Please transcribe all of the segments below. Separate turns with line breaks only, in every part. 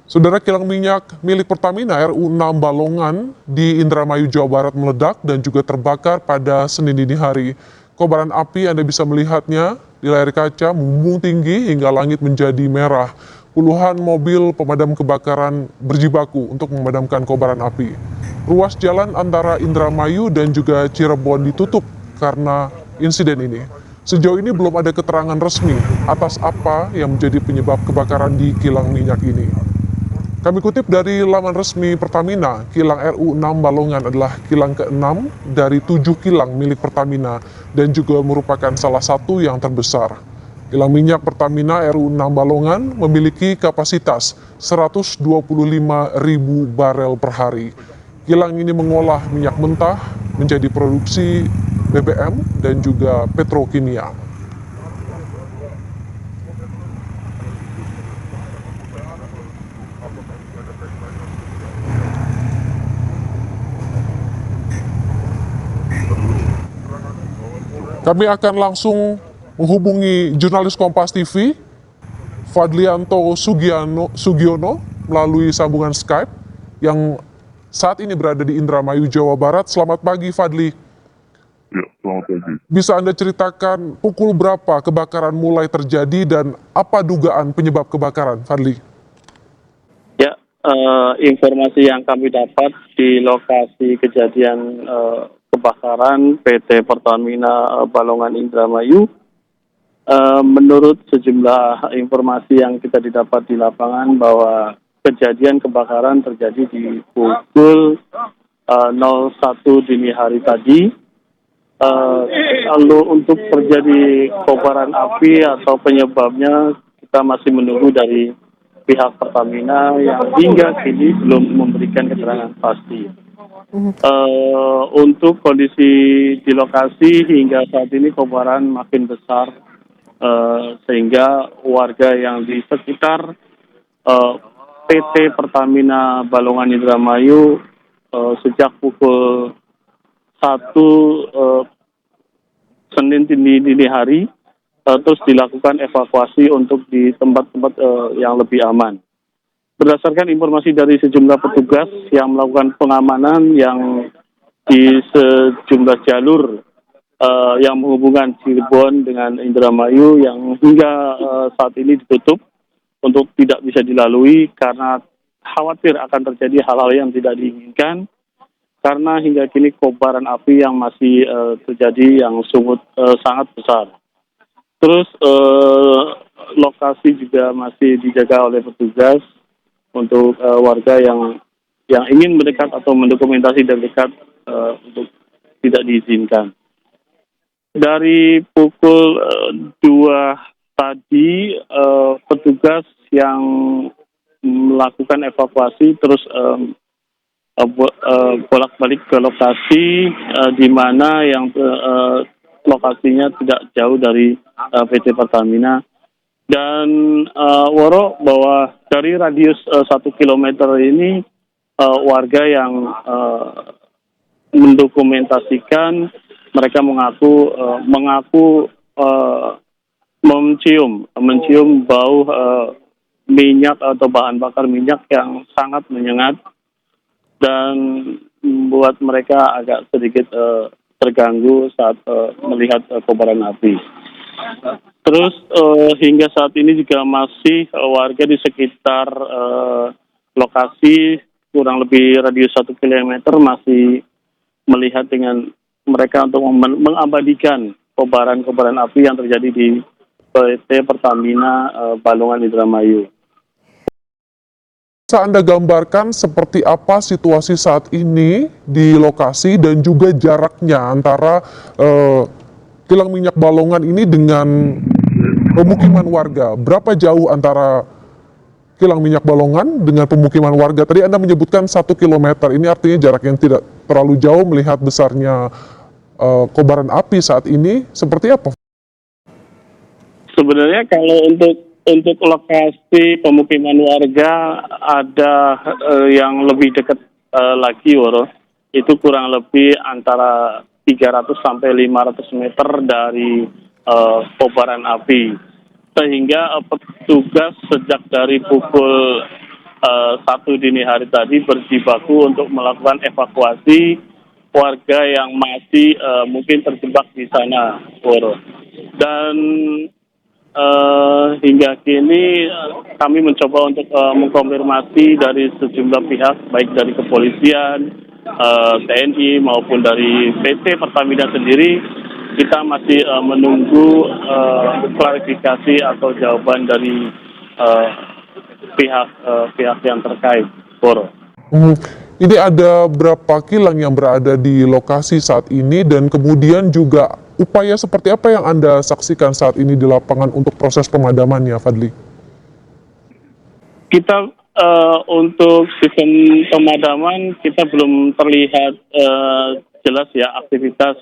Saudara, kilang minyak milik Pertamina RU6 Balongan di Indramayu, Jawa Barat meledak dan juga terbakar pada Senin dini hari. Kobaran api Anda bisa melihatnya di layar kaca membumbung tinggi hingga langit menjadi merah. Puluhan mobil pemadam kebakaran berjibaku untuk memadamkan kobaran api. Ruas jalan antara Indramayu dan juga Cirebon ditutup karena insiden ini. Sejauh ini belum ada keterangan resmi atas apa yang menjadi penyebab kebakaran di kilang minyak ini. Kami kutip dari laman resmi Pertamina, kilang RU6 Balongan adalah kilang ke-6 dari 7 kilang milik Pertamina dan juga merupakan salah satu yang terbesar. Kilang minyak Pertamina RU6 Balongan memiliki kapasitas 125.000 barel per hari. Kilang ini mengolah minyak mentah menjadi produksi BBM dan juga petrokimia. Kami akan langsung menghubungi jurnalis Kompas TV, Fadlianto Sugiono, melalui sambungan Skype, yang saat ini berada di Indramayu, Jawa Barat. Selamat pagi, Fadli.
Ya, selamat pagi.
Bisa Anda ceritakan pukul berapa kebakaran mulai terjadi dan apa dugaan penyebab kebakaran, Fadli?
Ya, informasi yang kami dapat di lokasi kejadian kebakaran PT Pertamina Balongan Indramayu, menurut sejumlah informasi yang kita didapat di lapangan bahwa kejadian kebakaran terjadi di pukul 01 dini hari tadi. Lalu untuk terjadi kobaran api atau penyebabnya kita masih menunggu dari pihak Pertamina yang hingga kini belum memberikan keterangan pasti. Untuk kondisi di lokasi hingga saat ini kobaran makin besar, sehingga warga yang di sekitar PT Pertamina Balongan Indramayu sejak pukul 1 Senin dini hari terus dilakukan evakuasi untuk di tempat-tempat yang lebih aman. Berdasarkan informasi dari sejumlah petugas yang melakukan pengamanan yang di sejumlah jalur yang menghubungkan Cirebon dengan Indramayu yang hingga saat ini ditutup untuk tidak bisa dilalui karena khawatir akan terjadi hal-hal yang tidak diinginkan, karena hingga kini kobaran api yang masih terjadi yang sangat besar. Terus lokasi juga masih dijaga oleh petugas untuk warga yang ingin mendekat atau mendokumentasi dan dekat untuk tidak diizinkan. Dari pukul 2 tadi petugas yang melakukan evakuasi terus bolak-balik ke lokasi di mana yang lokasinya tidak jauh dari PT Pertamina. Dan Woro, bahwa dari radius 1 kilometer ini warga yang mendokumentasikan, mereka mengaku mencium bau minyak atau bahan bakar minyak yang sangat menyengat dan membuat mereka agak sedikit terganggu saat melihat kobaran api. Terus hingga saat ini juga masih warga di sekitar lokasi kurang lebih radius 1 kilometer masih melihat dengan mereka untuk mengabadikan kobaran api yang terjadi di PT Pertamina Balongan Indramayu.
Bisa Anda gambarkan seperti apa situasi saat ini di lokasi dan juga jaraknya antara kilang minyak Balongan ini dengan pemukiman warga? Berapa jauh antara kilang minyak Balongan dengan pemukiman warga? Tadi Anda menyebutkan 1 kilometer, ini artinya jarak yang tidak terlalu jauh melihat besarnya kobaran api saat ini, seperti apa?
Sebenarnya kalau untuk lokasi pemukiman warga ada yang lebih dekat lagi, Woro. Itu kurang lebih antara 300 sampai 500 meter dari kobaran api. Sehingga petugas sejak dari pukul 1 dini hari tadi berjibaku untuk melakukan evakuasi warga yang masih mungkin terjebak di sana, Pur. Dan hingga kini kami mencoba untuk mengkonfirmasi dari sejumlah pihak, baik dari kepolisian, TNI maupun dari PT Pertamina sendiri. Kita masih menunggu klarifikasi atau jawaban dari pihak yang terkait, Pur.
Ini ada berapa kilang yang berada di lokasi saat ini dan kemudian juga upaya seperti apa yang Anda saksikan saat ini di lapangan untuk proses pemadamannya, Fadli?
Kita untuk sistem pemadaman kita belum terlihat jelas ya aktivitas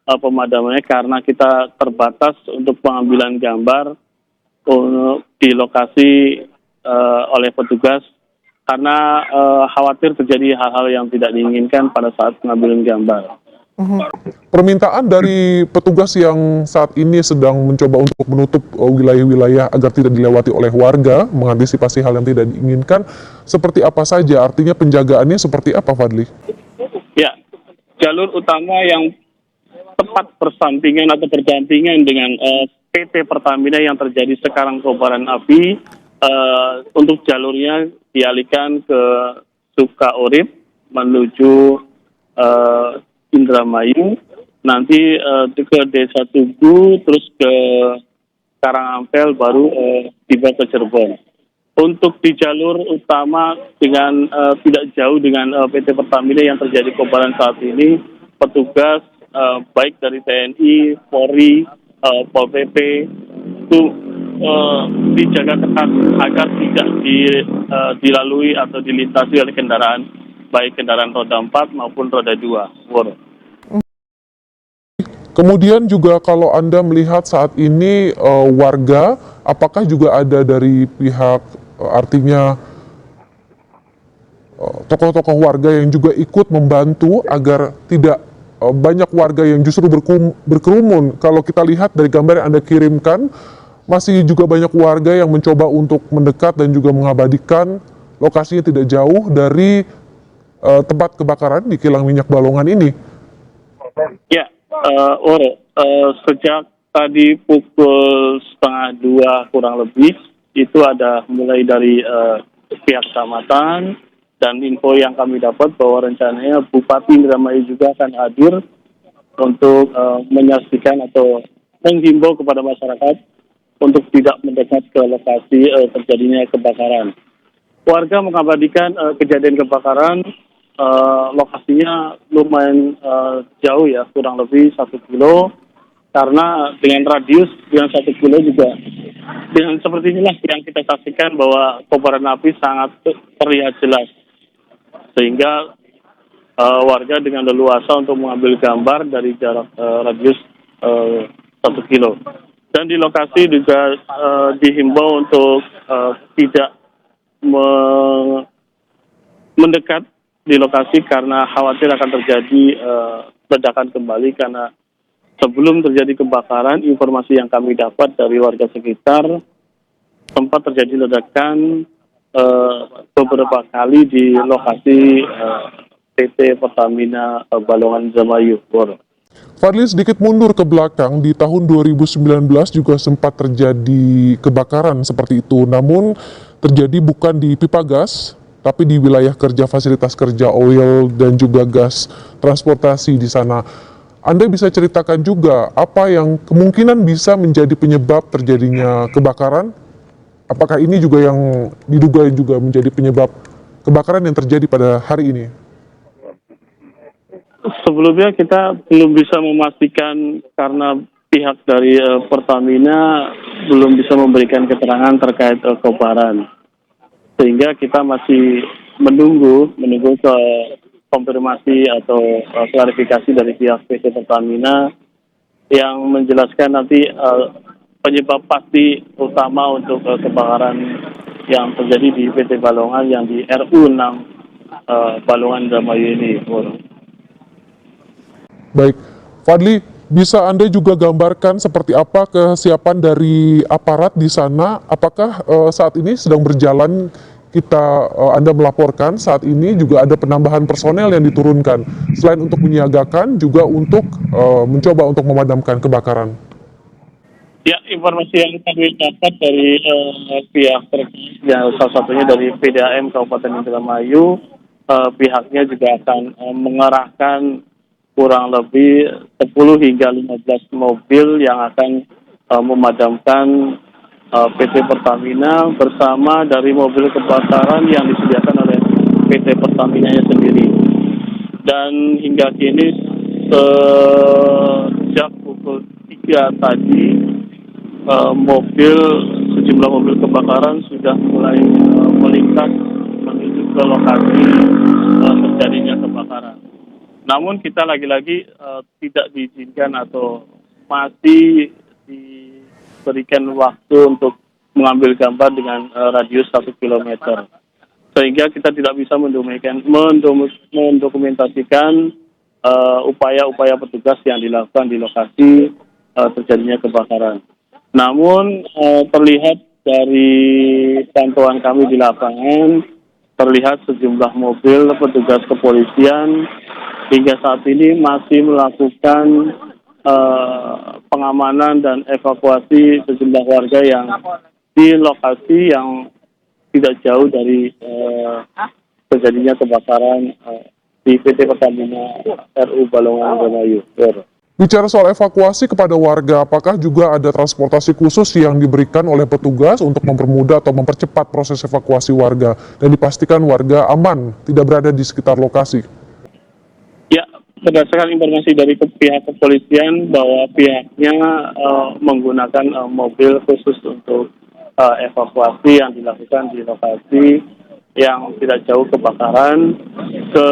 pemadamannya karena kita terbatas untuk pengambilan gambar di lokasi oleh petugas karena khawatir terjadi hal-hal yang tidak diinginkan pada saat pengambilan gambar.
Permintaan dari petugas yang saat ini sedang mencoba untuk menutup wilayah-wilayah agar tidak dilewati oleh warga, mengantisipasi hal yang tidak diinginkan, seperti apa saja? Artinya penjagaannya seperti apa, Fadli?
Ya, jalur utama yang tepat bersampingan atau berdampingan dengan PT Pertamina yang terjadi sekarang kobaran api, untuk jalurnya dialihkan ke Sukaurip menuju Indramayu, nanti ke Desa Tugu, terus ke Karangampel, baru tiba ke Cirebon. Untuk di jalur utama dengan tidak jauh dengan PT Pertamina yang terjadi kobaran saat ini, petugas baik dari TNI, Polri, Pol PP itu dijaga ketat agar tidak dilalui atau dilintasi oleh kendaraan, baik kendaraan roda 4 maupun roda 2.
Kemudian juga kalau Anda melihat saat ini warga, apakah juga ada dari pihak artinya tokoh-tokoh warga yang juga ikut membantu agar tidak banyak warga yang justru berkerumun? Kalau kita lihat dari gambar yang Anda kirimkan, masih juga banyak warga yang mencoba untuk mendekat dan juga mengabadikan lokasinya tidak jauh dari tempat kebakaran di kilang minyak Balongan ini.
Ya, sejak tadi pukul 1:30 kurang lebih, itu ada mulai dari pihak kecamatan, dan info yang kami dapat bahwa rencananya Bupati Indramayu juga akan hadir untuk menyaksikan atau menghimbau kepada masyarakat untuk tidak mendekat ke lokasi terjadinya kebakaran. Warga mengabadikan kejadian kebakaran, lokasinya lumayan jauh ya, kurang lebih 1 kilo, karena dengan radius dengan 1 kilo juga dengan seperti inilah yang kita saksikan bahwa kobaran api sangat terlihat jelas, sehingga warga dengan leluasa untuk mengambil gambar dari jarak radius 1 kilo. Dan di lokasi juga dihimbau untuk tidak mendekat di lokasi karena khawatir akan terjadi ledakan kembali, karena sebelum terjadi kebakaran, informasi yang kami dapat dari warga sekitar, sempat terjadi ledakan beberapa kali di lokasi PT Pertamina Balongan Indramayu.
Fadli, sedikit mundur ke belakang, di tahun 2019 juga sempat terjadi kebakaran seperti itu, namun terjadi bukan di pipa gas, tapi di wilayah kerja fasilitas kerja oil dan juga gas transportasi di sana. Anda bisa ceritakan juga apa yang kemungkinan bisa menjadi penyebab terjadinya kebakaran? Apakah ini juga yang diduga juga menjadi penyebab kebakaran yang terjadi pada hari ini?
Sebelumnya kita belum bisa memastikan karena pihak dari Pertamina belum bisa memberikan keterangan terkait kobaran, sehingga kita masih menunggu ke konfirmasi atau klarifikasi dari pihak PT Pertamina yang menjelaskan nanti penyebab pasti utama untuk kebakaran yang terjadi di PT Balongan yang di RU 6 Balongan Indramayu ini.
Baik, Fadli, bisa Anda juga gambarkan seperti apa kesiapan dari aparat di sana? Apakah saat ini sedang berjalan Anda melaporkan, saat ini juga ada penambahan personel yang diturunkan, selain untuk menyiagakan, juga untuk mencoba untuk memadamkan kebakaran.
Ya, informasi yang kami dapat dari pihak terkait, ya, salah satunya dari PDAM Kabupaten Indramayu, pihaknya juga akan mengerahkan kurang lebih 10 hingga 15 mobil yang akan memadamkan PT Pertamina bersama dari mobil kebakaran yang disediakan oleh PT Pertamina-nya sendiri. Dan hingga kini sejak pukul 3 tadi, sejumlah mobil kebakaran sudah mulai melintas menuju ke lokasi terjadinya kebakaran. Namun kita lagi-lagi tidak diizinkan atau masih diberikan waktu untuk mengambil gambar dengan radius 1 km. Sehingga kita tidak bisa mendokumentasikan upaya-upaya petugas yang dilakukan di lokasi terjadinya kebakaran. Namun terlihat dari pantauan kami di lapangan, terlihat sejumlah mobil petugas kepolisian hingga saat ini masih melakukan pengamanan dan evakuasi sejumlah warga yang di lokasi yang tidak jauh dari terjadinya kebakaran di PT Pertamina RU Balongan Indramayu.
Bicara soal evakuasi kepada warga, apakah juga ada transportasi khusus yang diberikan oleh petugas untuk mempermudah atau mempercepat proses evakuasi warga dan dipastikan warga aman, tidak berada di sekitar lokasi?
Ya, berdasarkan informasi dari pihak kepolisian bahwa pihaknya menggunakan mobil khusus untuk evakuasi yang dilakukan di lokasi yang tidak jauh kebakaran ke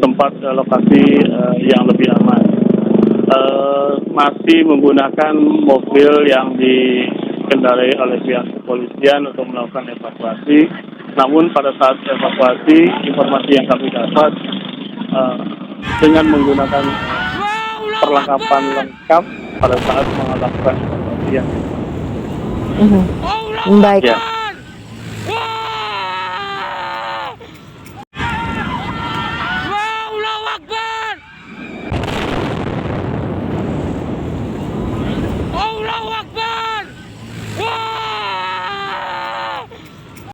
tempat lokasi yang lebih aman. Masih menggunakan mobil yang dikendarai oleh pihak kepolisian untuk melakukan evakuasi. Namun pada saat evakuasi, informasi yang kami dapat dengan menggunakan perlengkapan lengkap pada saat melakukan evakuasi.
Baik.
Ya.